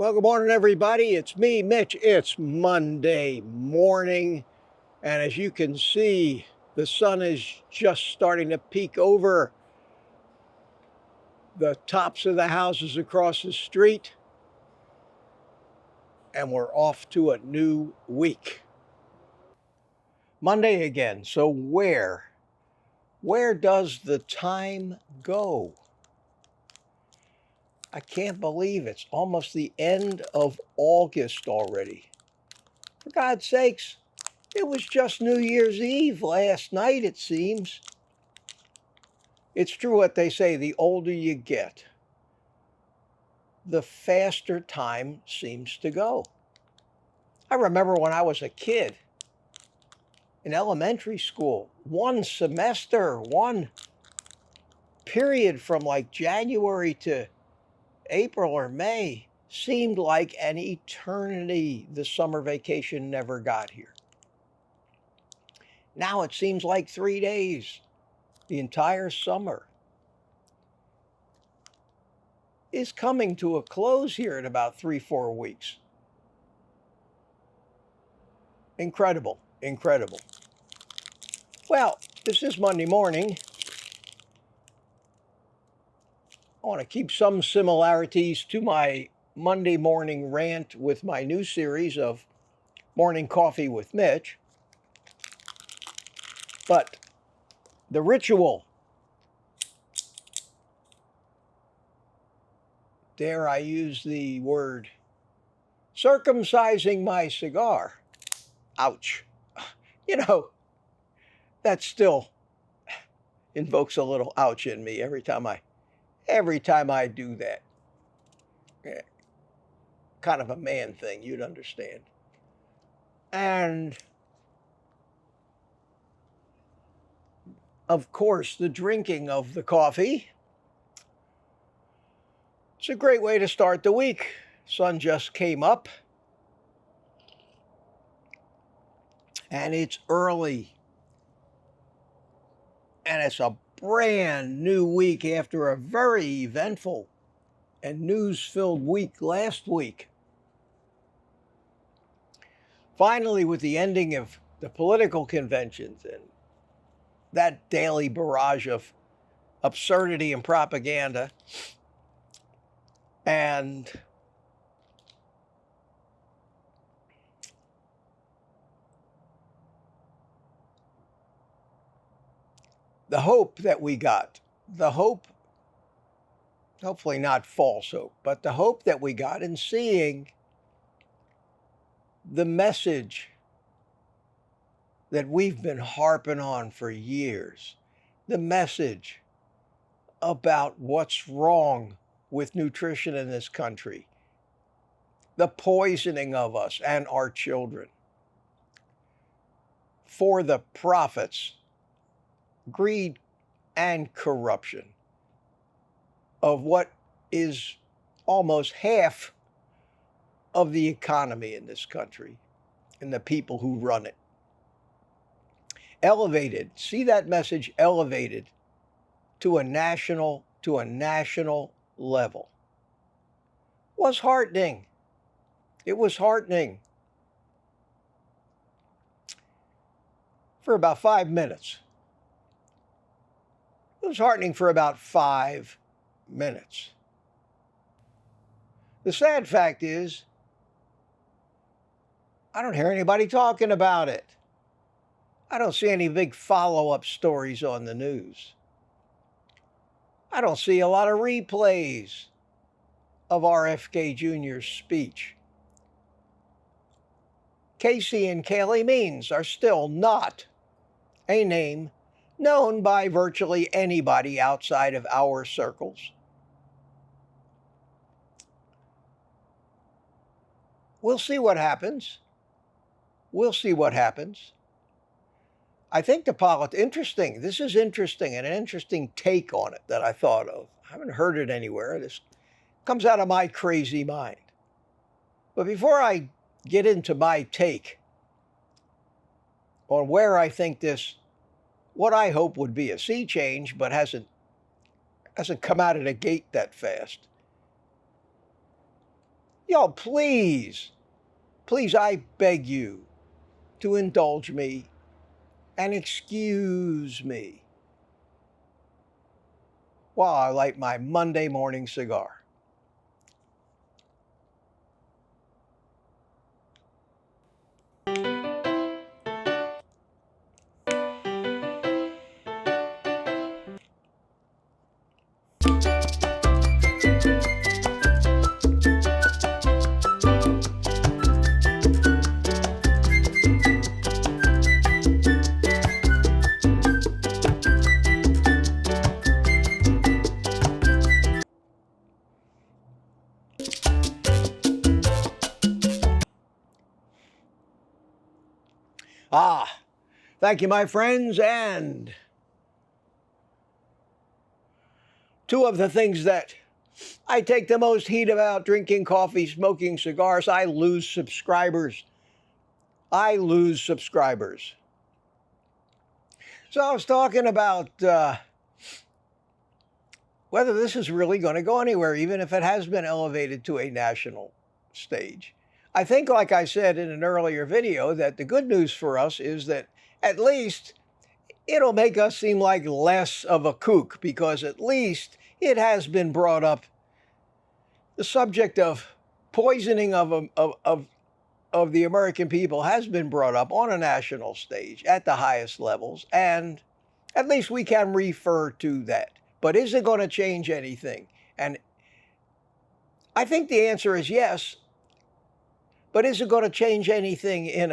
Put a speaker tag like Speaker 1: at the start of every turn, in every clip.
Speaker 1: Well, good morning, everybody. It's me, Mitch. It's Monday morning, and as you can see, the sun is just starting to peek over the tops of the houses across the street, and we're off to a new week. Monday again. So where does the time go? I can't believe it's almost the end of August already. For God's sakes, it was just New Year's Eve last night, it seems. It's true what they say, the older you get, the faster time seems to go. I remember when I was a kid in elementary school, one semester, one period from like January to April or May seemed like an eternity. The summer vacation never got here. Now it seems like 3 days. The entire summer is coming to a close here in about 3-4 weeks. Incredible, incredible. Well, this is Monday morning. I want to keep some similarities to my Monday morning rant with my new series of Morning Coffee with Mitch. But the ritual, dare I use the word, circumcising my cigar. Ouch. You know, that still invokes a little ouch in me every time I do that. Yeah, kind of a man thing, you'd understand. And of course, the drinking of the coffee. It's a great way to start the week. Sun just came up. And it's early. And it's a brand new week after a very eventful and news-filled week last week. Finally, with the ending of the political conventions and that daily barrage of absurdity and propaganda, and the hope that we got, the hope, hopefully not false hope, but the hope that we got in seeing the message that we've been harping on for years, the message about what's wrong with nutrition in this country, the poisoning of us and our children for the profits, greed, and corruption of what is almost half of the economy in this country and the people who run it. Elevated, see that message elevated to a national level. Was heartening. It was heartening for about 5 minutes. It was heartening for about 5 minutes. The sad fact is, I don't hear anybody talking about it. I don't see any big follow-up stories on the news. I don't see a lot of replays of RFK Jr.'s speech. Casey and Kaylee Means are still not a name known by virtually anybody outside of our circles. We'll see what happens. We'll see what happens. I think interesting. This is interesting and an interesting take on it that I thought of. I haven't heard it anywhere. This comes out of my crazy mind. But before I get into my take on where I think this, what I hope would be a sea change, but hasn't come out of the gate that fast. Yo, please, please, I beg you to indulge me and excuse me while I light my Monday morning cigar. Ah, thank you, my friends. And two of the things that I take the most heat about: drinking coffee, smoking cigars. I lose subscribers. I lose subscribers. So I was talking about whether this is really going to go anywhere, even if it has been elevated to a national stage. I think, like I said in an earlier video, that the good news for us is that at least it'll make us seem like less of a kook, because at least it has been brought up. The subject of poisoning of the American people has been brought up on a national stage at the highest levels, and at least we can refer to that. But is it going to change anything? And I think the answer is yes. But is it going to change anything in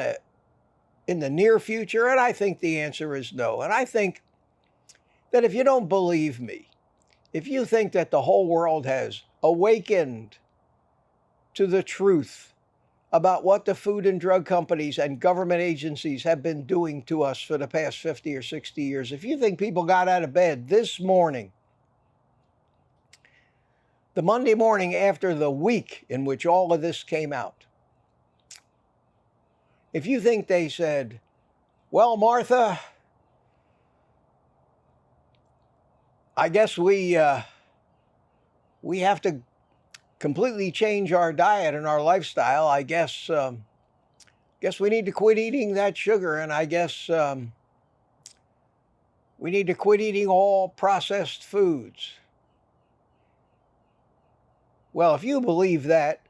Speaker 1: the near future? And I think the answer is no. And I think that if you don't believe me, if you think that the whole world has awakened to the truth about what the food and drug companies and government agencies have been doing to us for the past 50 or 60 years, if you think people got out of bed this morning, the Monday morning after the week in which all of this came out, if you think they said, well, Martha, I guess we have to completely change our diet and our lifestyle. I guess we need to quit eating that sugar, and I guess we need to quit eating all processed foods. Well, if you believe that,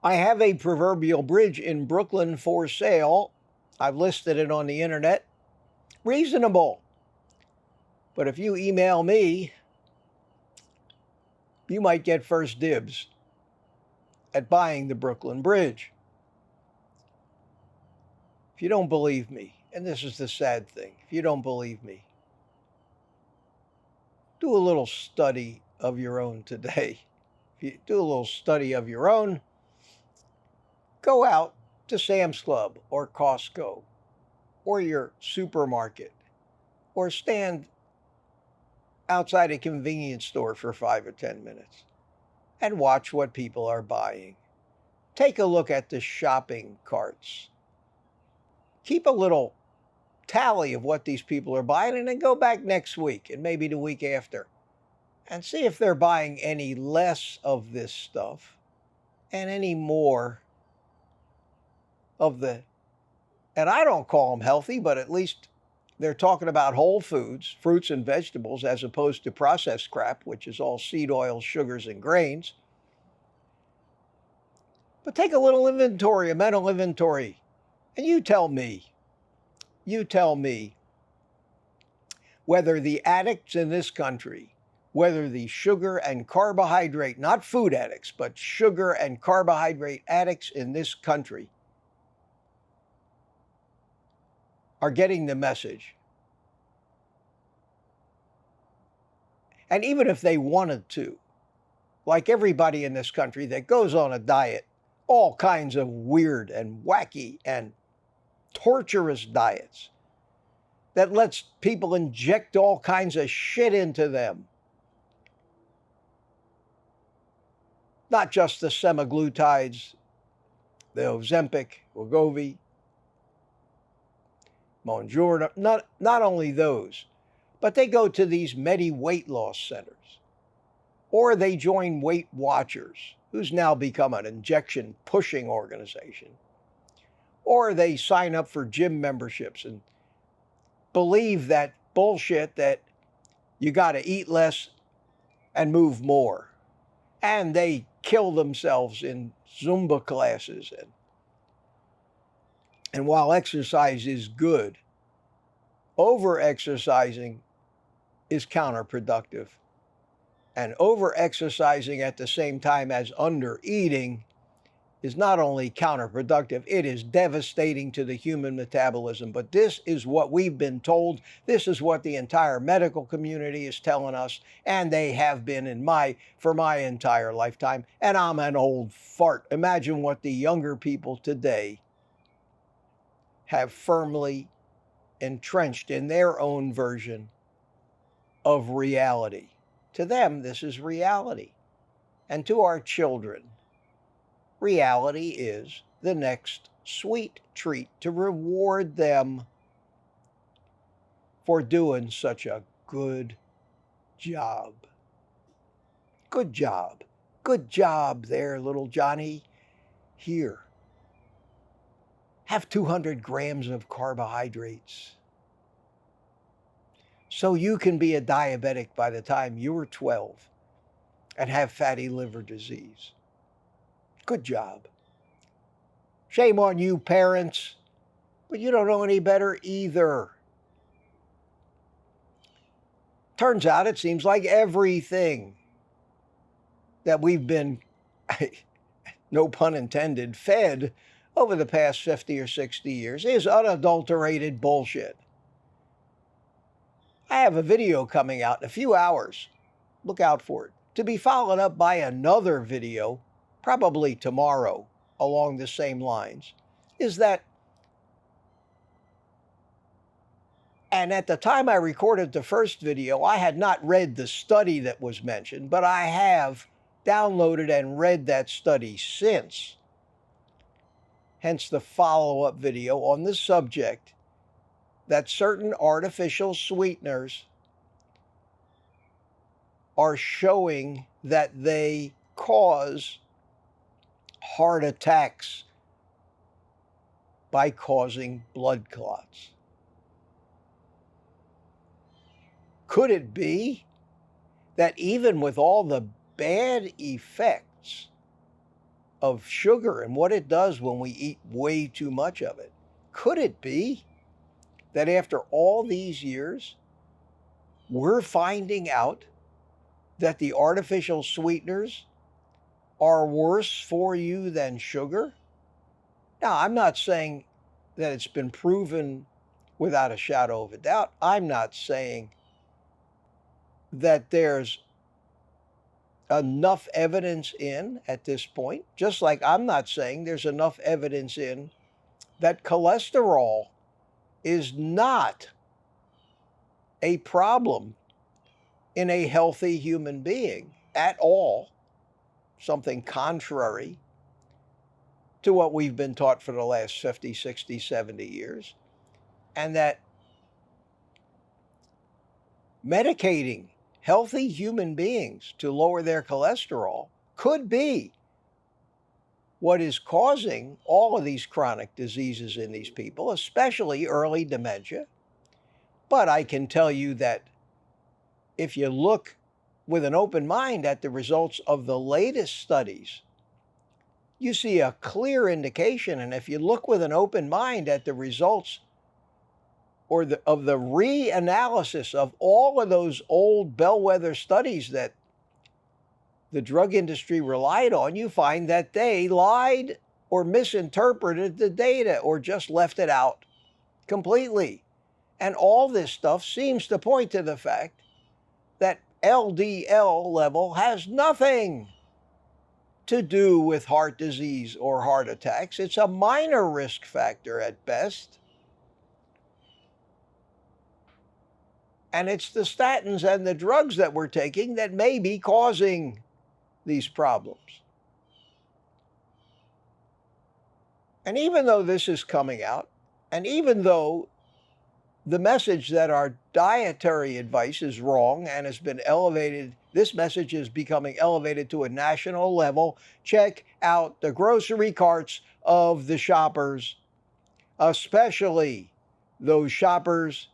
Speaker 1: I have a proverbial bridge in Brooklyn for sale. I've listed it on the internet. Reasonable. But if you email me, you might get first dibs at buying the Brooklyn Bridge. If you don't believe me, and this is the sad thing, if you don't believe me, do a little study of your own today. If you do a little study of your own, go out to Sam's Club or Costco or your supermarket, or stand outside a convenience store for 5 or 10 minutes and watch what people are buying. Take a look at the shopping carts. Keep a little tally of what these people are buying, and then go back next week and maybe the week after and see if they're buying any less of this stuff and any more of the, and I don't call them healthy, but at least they're talking about whole foods, fruits and vegetables, as opposed to processed crap, which is all seed oils, sugars, and grains. But take a little inventory, a mental inventory, and you tell me whether the addicts in this country, whether the sugar and carbohydrate, not food addicts, but sugar and carbohydrate addicts in this country are getting the message. And even if they wanted to, like everybody in this country that goes on a diet, all kinds of weird and wacky and torturous diets that lets people inject all kinds of shit into them. Not just the semaglutides, the Ozempic, Wegovy, Monjour, not only those, but they go to these weight loss centers, or they join Weight Watchers, who's now become an injection pushing organization. Or they sign up for gym memberships and believe that bullshit that you got to eat less and move more. And they kill themselves in Zumba classes. And while exercise is good, over-exercising is counterproductive. And over-exercising at the same time as under-eating is not only counterproductive, it is devastating to the human metabolism. But this is what we've been told. This is what the entire medical community is telling us, and they have been for my entire lifetime. And I'm an old fart. Imagine what the younger people today have firmly entrenched in their own version of reality. To them, this is reality. And to our children, reality is the next sweet treat to reward them for doing such a good job. Good job. Good job there, little Johnny. Here, have 200 grams of carbohydrates so you can be a diabetic by the time you're 12 and have fatty liver disease. Good job. Shame on you, parents, but you don't know any better either. Turns out it seems like everything that we've been, no pun intended, fed over the past 50 or 60 years is unadulterated bullshit. I have a video coming out in a few hours. Look out for it. To be followed up by another video, probably tomorrow, along the same lines, is that, and at the time I recorded the first video, I had not read the study that was mentioned, but I have downloaded and read that study since. Hence the follow-up video on the subject that certain artificial sweeteners are showing that they cause heart attacks by causing blood clots. Could it be that even with all the bad effects of sugar and what it does when we eat way too much of it, could it be that after all these years, we're finding out that the artificial sweeteners are worse for you than sugar? Now, I'm not saying that it's been proven without a shadow of a doubt. I'm not saying that there's enough evidence in at this point, just like I'm not saying there's enough evidence in that cholesterol is not a problem in a healthy human being at all, something contrary to what we've been taught for the last 50, 60, 70 years, and that medicating healthy human beings to lower their cholesterol could be what is causing all of these chronic diseases in these people, especially early dementia. But I can tell you that if you look with an open mind at the results of the latest studies, you see a clear indication. And if you look with an open mind at the results of the reanalysis of all of those old bellwether studies that the drug industry relied on, you find that they lied or misinterpreted the data or just left it out completely. And all this stuff seems to point to the fact that LDL level has nothing to do with heart disease or heart attacks. It's a minor risk factor at best. And it's the statins and the drugs that we're taking that may be causing these problems. And even though this is coming out, and even though the message that our dietary advice is wrong and has been elevated. This message is becoming elevated to a national level. Check out the grocery carts of the shoppers, especially those shoppers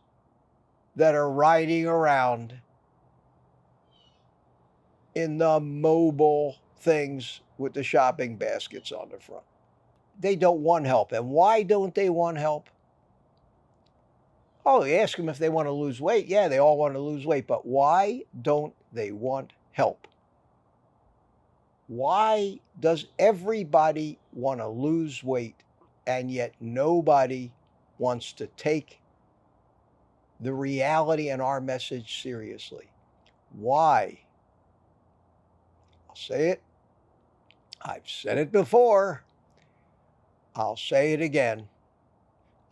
Speaker 1: that are riding around in the mobile things with the shopping baskets on the front. They don't want help. And why don't they want help? Oh, you ask them if they want to lose weight. Yeah, they all want to lose weight. But why don't they want help? Why does everybody want to lose weight and yet nobody wants to take the reality in our message seriously? Why? I'll say it. I've said it before. I'll say it again.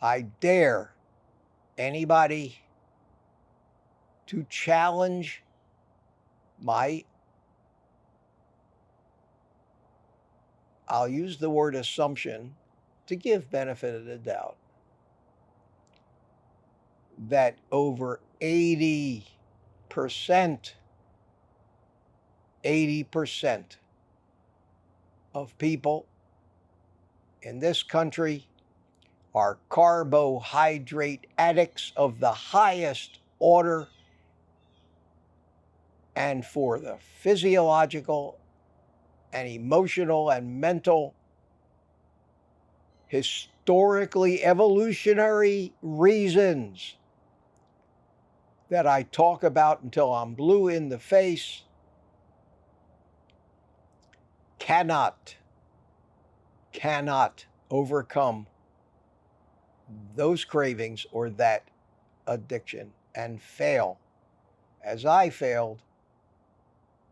Speaker 1: I dare anybody to challenge my, I'll use the word assumption to give benefit of the doubt, that over 80% of people in this country are carbohydrate addicts of the highest order, and for the physiological and emotional and mental, historically evolutionary reasons that I talk about until I'm blue in the face, cannot overcome those cravings or that addiction and fail as I failed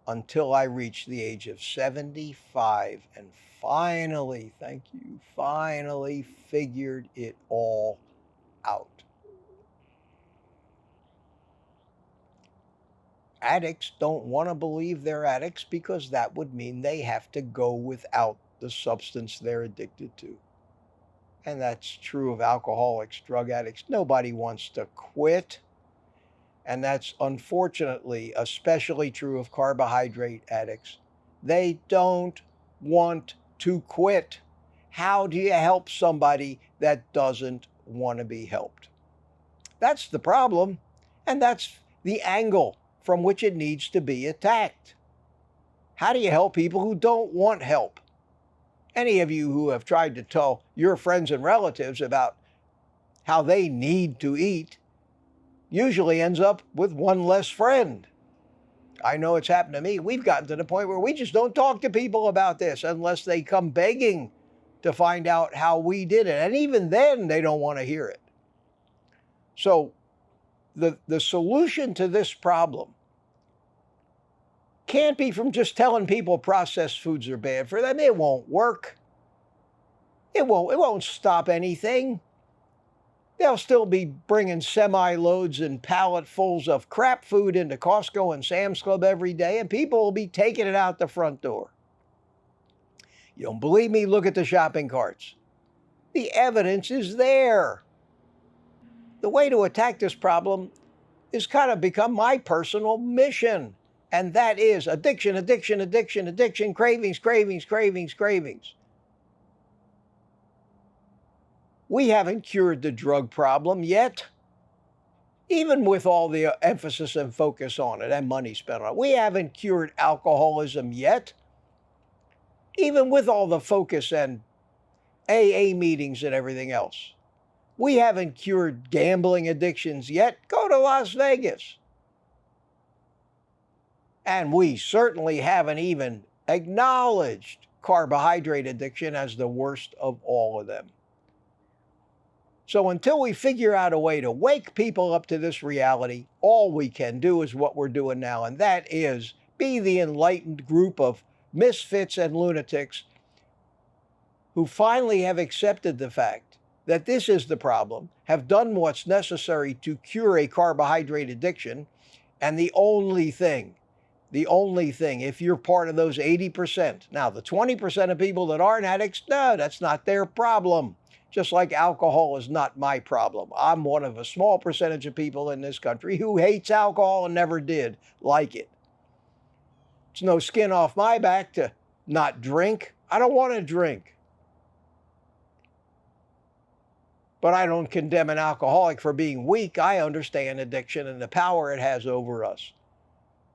Speaker 1: until I reached the age of 75 and finally, thank you, finally figured it all out. Addicts don't want to believe they're addicts because that would mean they have to go without the substance they're addicted to. And that's true of alcoholics, drug addicts. Nobody wants to quit. And that's unfortunately especially true of carbohydrate addicts. They don't want to quit. How do you help somebody that doesn't want to be helped? That's the problem, and that's the angle from which it needs to be attacked. How do you help people who don't want help? Any of you who have tried to tell your friends and relatives about how they need to eat usually ends up with one less friend. I know it's happened to me. We've gotten to the point where we just don't talk to people about this unless they come begging to find out how we did it. And even then, they don't want to hear it. So the solution to this problem can't be from just telling people processed foods are bad for them. It won't work. It won't stop anything. They'll still be bringing semi-loads and palletfuls of crap food into Costco and Sam's Club every day, and people will be taking it out the front door. You don't believe me? Look at the shopping carts. The evidence is there. The way to attack this problem is kind of become my personal mission, and that is addiction, addiction, addiction, addiction, cravings, cravings, cravings, cravings. We haven't cured the drug problem yet, even with all the emphasis and focus on it and money spent on it. We haven't cured alcoholism yet, even with all the focus and AA meetings and everything else. We haven't cured gambling addictions yet. Go to Las Vegas. And we certainly haven't even acknowledged carbohydrate addiction as the worst of all of them. So until we figure out a way to wake people up to this reality, all we can do is what we're doing now, and that is be the enlightened group of misfits and lunatics who finally have accepted the fact that this is the problem, have done what's necessary to cure a carbohydrate addiction, and the only thing, if you're part of those 80%, now the 20% of people that aren't addicts, no, that's not their problem. Just like alcohol is not my problem. I'm one of a small percentage of people in this country who hates alcohol and never did like it. It's no skin off my back to not drink. I don't want to drink. But I don't condemn an alcoholic for being weak. I understand addiction and the power it has over us.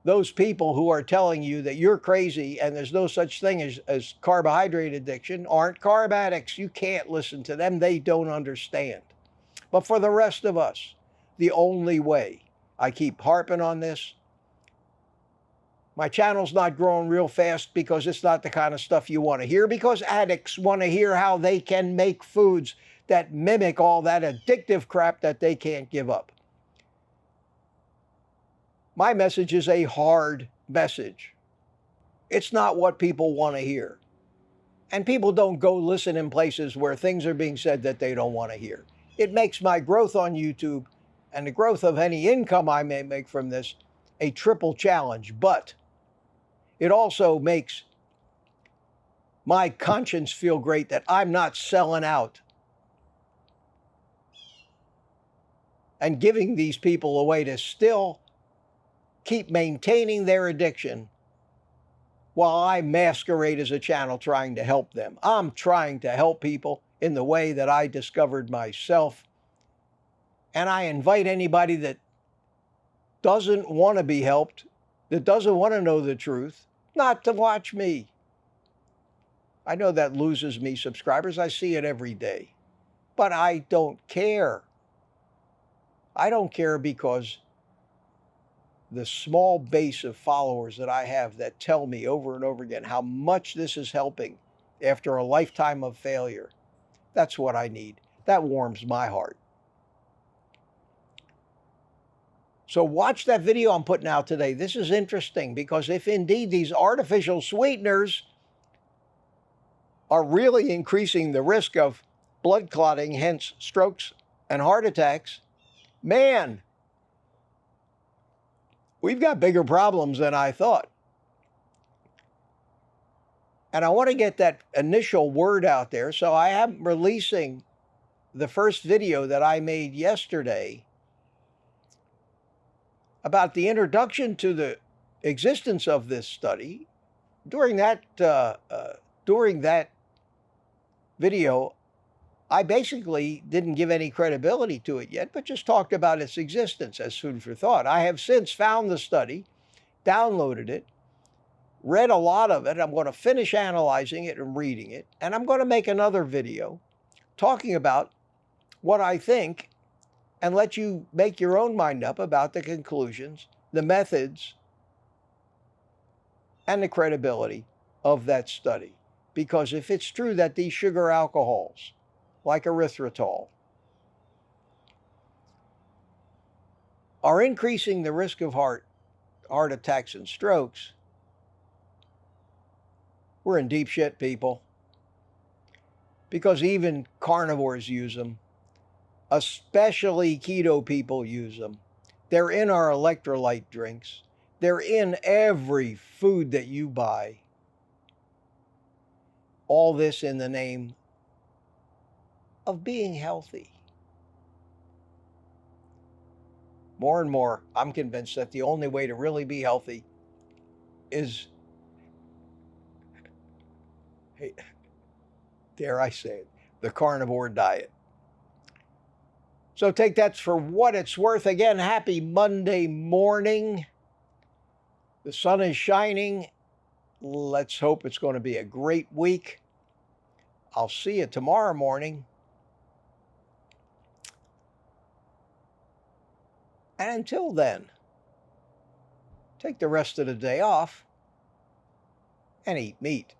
Speaker 1: Those people who are telling you that you're crazy and there's no such thing as carbohydrate addiction aren't carb addicts. You can't listen to them. They don't understand. But for the rest of us, the only way, I keep harping on this, my channel's not growing real fast because it's not the kind of stuff you want to hear, because addicts want to hear how they can make foods that mimic all that addictive crap that they can't give up. My message is a hard message. It's not what people want to hear. And people don't go listen in places where things are being said that they don't want to hear. It makes my growth on YouTube and the growth of any income I may make from this a triple challenge. But it also makes my conscience feel great that I'm not selling out and giving these people a way to still keep maintaining their addiction while I masquerade as a channel trying to help them. I'm trying to help people in the way that I discovered myself. And I invite anybody that doesn't want to be helped, that doesn't want to know the truth, not to watch me. I know that loses me subscribers. I see it every day. But I don't care. I don't care because the small base of followers that I have that tell me over and over again how much this is helping after a lifetime of failure, that's what I need. That warms my heart. So watch that video I'm putting out today. This is interesting because if indeed these artificial sweeteners are really increasing the risk of blood clotting, hence strokes and heart attacks, man, we've got bigger problems than I thought. And I want to get that initial word out there, so I am releasing the first video that I made yesterday about the introduction to the existence of this study. During that video, I basically didn't give any credibility to it yet, but just talked about its existence as food for thought. I have since found the study, downloaded it, read a lot of it. I'm going to finish analyzing it and reading it, and I'm going to make another video talking about what I think and let you make your own mind up about the conclusions, the methods, and the credibility of that study. Because if it's true that these sugar alcohols, like erythritol, are increasing the risk of heart attacks and strokes, we're in deep shit, people. Because even carnivores use them. Especially keto people use them. They're in our electrolyte drinks. They're in every food that you buy. All this in the name of being healthy. More and more, I'm convinced that the only way to really be healthy is, hey, dare I say it, the carnivore diet. So take that for what it's worth. Again, happy Monday morning. The sun is shining. Let's hope it's going to be a great week. I'll see you tomorrow morning. And until then, take the rest of the day off and eat meat.